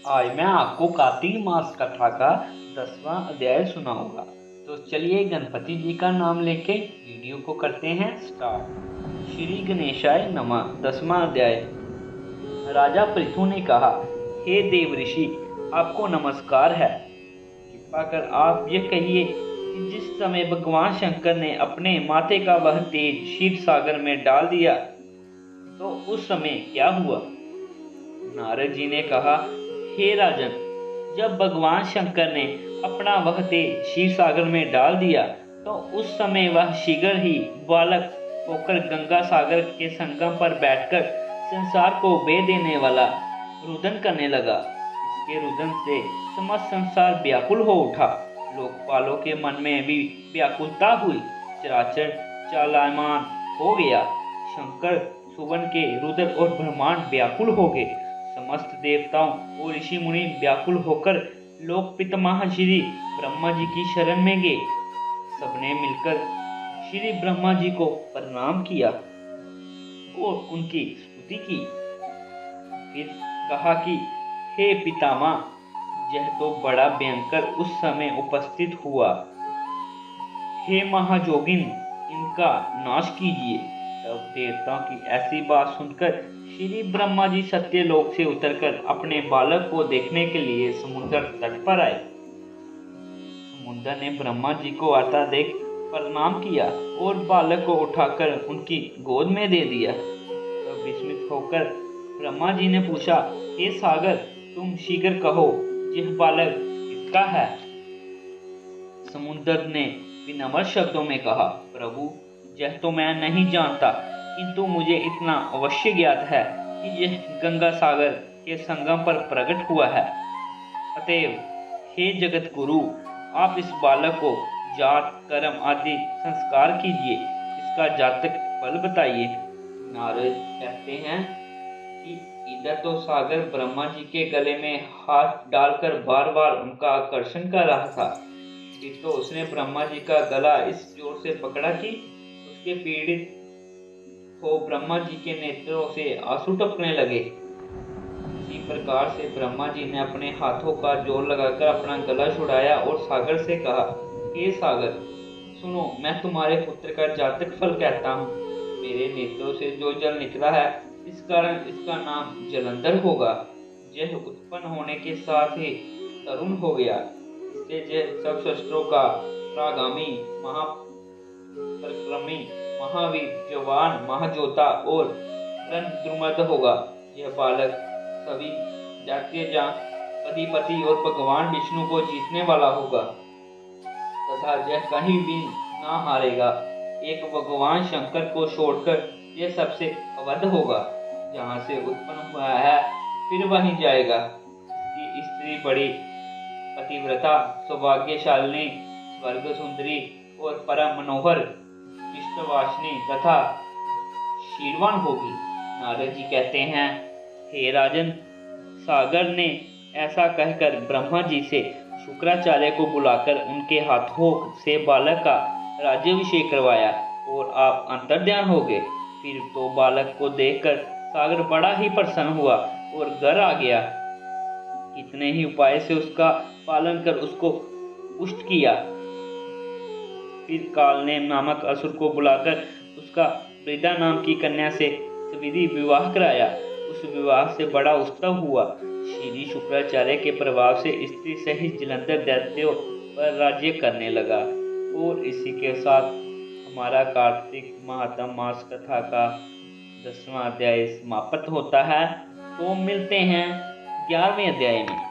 आज मैं आपको कार्तिक मास कथा का 10वां अध्याय सुनाऊंगा। तो चलिए गणपति जी का नाम लेके वीडियो को करते हैं स्टार्ट। श्री गणेशाय नमः। 10वां अध्याय। राजा पृथु ने कहा, हे देव ऋषि, आपको नमस्कार है। कृपा कर आप ये कहिए कि जिस समय भगवान शंकर ने अपने माथे का वह तेज क्षीर सागर में डाल दिया तो उस समय क्या हुआ। नारद जी ने कहा, हे राजन, जब भगवान शंकर ने अपना वह तेज क्षीर सागर में डाल दिया तो उस समय वह शीघ्र ही बालक होकर गंगा सागर के संगम पर बैठकर संसार को बह देने वाला रुदन करने लगा। इसके रुदन से समस्त संसार व्याकुल हो उठा। लोकपालों के मन में भी व्याकुलता हुई। चराचर चालायमान हो गया। शंकर सुवन के रुदन और ब्रह्मांड व्याकुल हो गए। समस्त देवताओं और ऋषि मुनि व्याकुल होकर लोक पितामह श्री ब्रह्मा जी की शरण में गए। सबने मिलकर श्री ब्रह्मा जी को प्रणाम किया और उनकी स्तुति की। फिर कहा कि हे पितामह, यह तो बड़ा भयंकर उस समय उपस्थित हुआ। हे महाजोगिन, इनका नाश कीजिए। तब देवताओं की ऐसी बात सुनकर श्री ब्रह्मा जी सत्यलोक से उतरकर अपने बालक को देखने के लिए समुद्र तट पर आए। समुद्र ने ब्रह्मा जी को आता देख प्रणाम किया और बालक को उठाकर उनकी गोद में दे दिया। तब विस्मित होकर ब्रह्मा जी ने पूछा, हे सागर, तुम शीघ्र कहो, यह बालक किसका है। समुद्र ने विनम्र शब्दों में कहा, प्रभु, यह तो मैं नहीं जानता, किंतु मुझे इतना अवश्य ज्ञात है कि यह गंगा सागर के संगम पर प्रकट हुआ है। अतएव हे जगत गुरु, आप इस बालक को जात कर्म आदि संस्कार कीजिए। इसका जातक फल बताइए। नारद कहते हैं कि इधर तो सागर ब्रह्मा जी के गले में हाथ डालकर बार बार उनका आकर्षण कर रहा था। फिर तो उसने ब्रह्मा जी का गला इस जोर से पकड़ा कि उसके पीड़ित हो ब्रह्मा जी के नेत्रों से आंसू टपकने लगे। इसी प्रकार से ब्रह्मा जी ने अपने हाथों का जोर लगाकर अपना गला छुड़ाया और सागर से कहा, हे सागर, सुनो, मैं तुम्हारे पुत्र का जातक फल कहता हूँ। मेरे नेत्रों से जो जल निकला है, इस कारण इसका नाम जलंधर होगा। यह उत्पन्न होने के साथ ही तरुण हो गया। इससे यह सब शस्त्रों का परागामी, महापराक्रमी, महावीर, जवान, महाजोता और रणद्रुमद होगा। यह बालक सभी दैत्य अधिपति और भगवान विष्णु को जीतने वाला होगा तथा यह कहीं भी ना हारेगा। एक भगवान शंकर को छोड़कर यह सबसे अवध होगा। जहाँ से उत्पन्न हुआ है फिर वहीं जाएगा। इसकी स्त्री बड़ी पतिव्रता, सौभाग्यशालिनी, स्वर्ग सुंदरी और परम मनोहर, कृष्णवासिनी तथा शीलवान होगी। नारद जी कहते हैं, हे राजन, सागर ने ऐसा कहकर ब्रह्मा जी से शुक्राचार्य को बुलाकर उनके हाथों से बालक का राज्याभिषेक करवाया और आप अंतर्ध्यान हो गए। फिर तो बालक को देखकर सागर बड़ा ही प्रसन्न हुआ और घर आ गया। कितने ही उपाय से उसका पालन कर उसको पुष्ट किया। फिर कालनेम नामक असुर को बुलाकर उसका वृद्धा नाम की कन्या से सविधि विवाह कराया। उस विवाह से बड़ा उत्सव हुआ। श्री शुक्राचार्य के प्रभाव से स्त्री सहित जलंधर दैत्यों पर राज्य करने लगा। और इसी के साथ हमारा कार्तिक महात्म मास कथा का 10वां अध्याय समाप्त होता है। तो मिलते हैं 11वें अध्याय में।